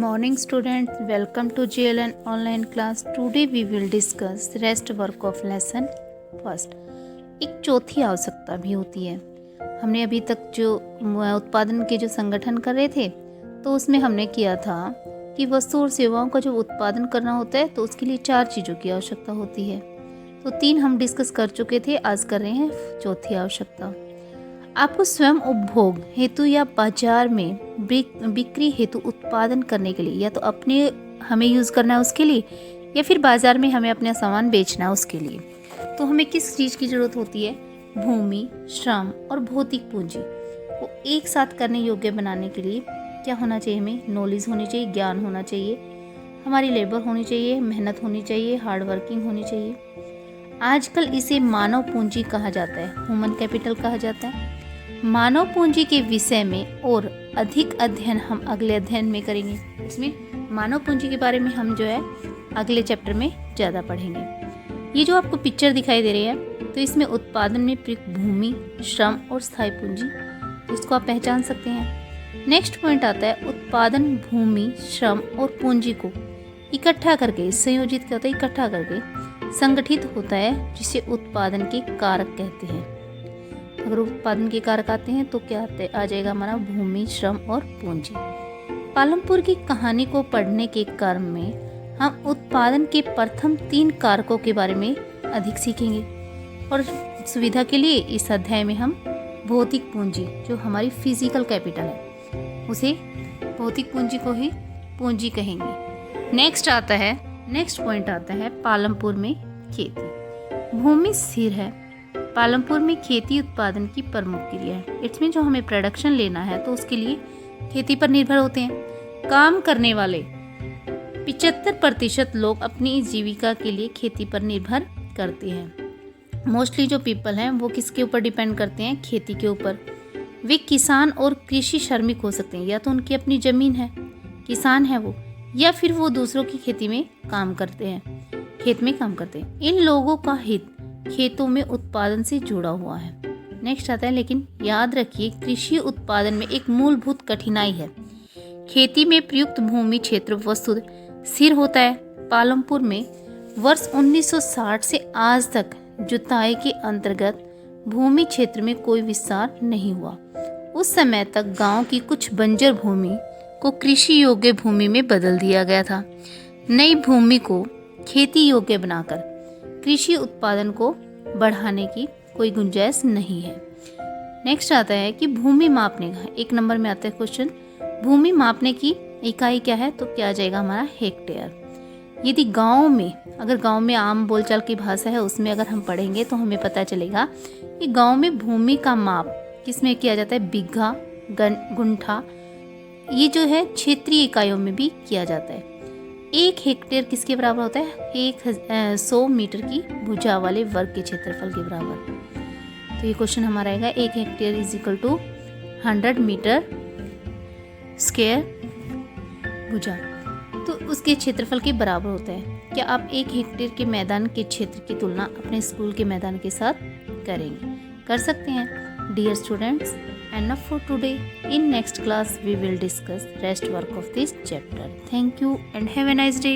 morning students, welcome to JLN online class. Today we will discuss rest work of lesson first. एक चौथी आवश्यकता भी होती है। हमने अभी तक जो उत्पादन के जो संगठन कर रहे थे तो उसमें हमने किया था कि वस्तु और सेवाओं का जो उत्पादन करना होता है तो उसके लिए 4 चीज़ों की आवश्यकता होती है। तो 3 हम डिस्कस कर चुके थे, आज कर रहे हैं चौथी आवश्यकता। आपको स्वयं उपभोग हेतु या बाजार में बिक्री हेतु उत्पादन करने के लिए या तो अपने हमें यूज़ करना है उसके लिए या फिर बाजार में हमें अपना सामान बेचना है उसके लिए। तो हमें किस चीज़ की ज़रूरत होती है? भूमि, श्रम और भौतिक पूंजी को एक साथ करने योग्य बनाने के लिए क्या होना चाहिए? हमें नॉलेज होनी चाहिए, ज्ञान होना चाहिए, हमारी लेबर होनी चाहिए, मेहनत होनी चाहिए, हार्ड वर्किंग होनी चाहिए। आजकल इसे मानव पूंजी कहा जाता है, ह्यूमन कैपिटल कहा जाता है। मानव पूंजी के विषय में और अधिक अध्ययन हम अगले अध्ययन में करेंगे। इसमें मानव पूंजी के बारे में हम जो है अगले चैप्टर में ज़्यादा पढ़ेंगे। ये जो आपको पिक्चर दिखाई दे रही है तो इसमें उत्पादन में प्रयुक्त भूमि, श्रम और स्थायी पूंजी, तो इसको आप पहचान सकते हैं। नेक्स्ट पॉइंट आता है उत्पादन भूमि, श्रम और पूंजी को इकट्ठा करके, संयोजित क्या होता है? इकट्ठा करके संगठित होता है, जिसे उत्पादन के कारक कहते हैं। अगर उत्पादन के कारक आते हैं तो क्या आ जाएगा हमारा? भूमि, श्रम और पूंजी। पालमपुर की कहानी को पढ़ने के क्रम में हम उत्पादन के प्रथम 3 कारकों के बारे में अधिक सीखेंगे और सुविधा के लिए इस अध्याय में हम भौतिक पूंजी, जो हमारी फिजिकल कैपिटल है, उसे भौतिक पूंजी को ही पूंजी कहेंगे। नेक्स्ट पॉइंट आता है पालमपुर में खेती। भूमि स्थिर है। पालमपुर में खेती उत्पादन की प्रमुख क्रिया है। इसमें जो हमें प्रोडक्शन लेना है तो उसके लिए खेती पर निर्भर होते हैं। काम करने वाले 75% लोग अपनी जीविका के लिए खेती पर निर्भर करते हैं। मोस्टली जो पीपल हैं वो किसके ऊपर डिपेंड करते हैं? खेती के ऊपर। वे किसान और कृषि श्रमिक हो सकते हैं, या तो उनकी अपनी ज़मीन है, किसान है वो, या फिर वो दूसरों की खेती में काम करते हैं, खेत में काम करते हैं। इन लोगों का हित खेतों में उत्पादन से जुड़ा हुआ है। नेक्स्ट आता है, लेकिन याद रखिए कृषि उत्पादन में एक मूलभूत कठिनाई है। खेती में प्रयुक्त भूमि क्षेत्र वस्तु स्थिर होता है। पालमपुर में वर्ष 1960 से आज तक जुताई के अंतर्गत भूमि क्षेत्र में कोई विस्तार नहीं हुआ। उस समय तक गांव की कुछ बंजर भूमि को कृषि योग्य भूमि में बदल दिया गया था। नई भूमि को खेती योग्य बनाकर कृषि उत्पादन को बढ़ाने की कोई गुंजाइश नहीं है। नेक्स्ट आता है कि भूमि मापने का 1 नंबर में आता है क्वेश्चन, भूमि मापने की इकाई क्या है? तो क्या आ जाएगा हमारा? हेक्टेयर। यदि अगर गांव में आम बोलचाल की भाषा है उसमें अगर हम पढ़ेंगे तो हमें पता चलेगा कि गांव में भूमि का माप किसमें किया जाता है? बिघा, गुंठा, ये जो है क्षेत्रीय इकाइयों में भी किया जाता है। 1 हेक्टेयर किसके बराबर होता है? 100 मीटर की भुजा वाले वर्ग के क्षेत्रफल के बराबर। तो ये क्वेश्चन हमारा आएगा 1 hectare is equal to 100 metre square भुजा, तो उसके क्षेत्रफल के बराबर होता है। क्या आप 1 हेक्टेयर के मैदान के क्षेत्र की तुलना अपने स्कूल के मैदान के साथ करेंगे? कर सकते हैं। Dear students, enough for today. In next class we will discuss rest work of this chapter. Thank you and have a nice day.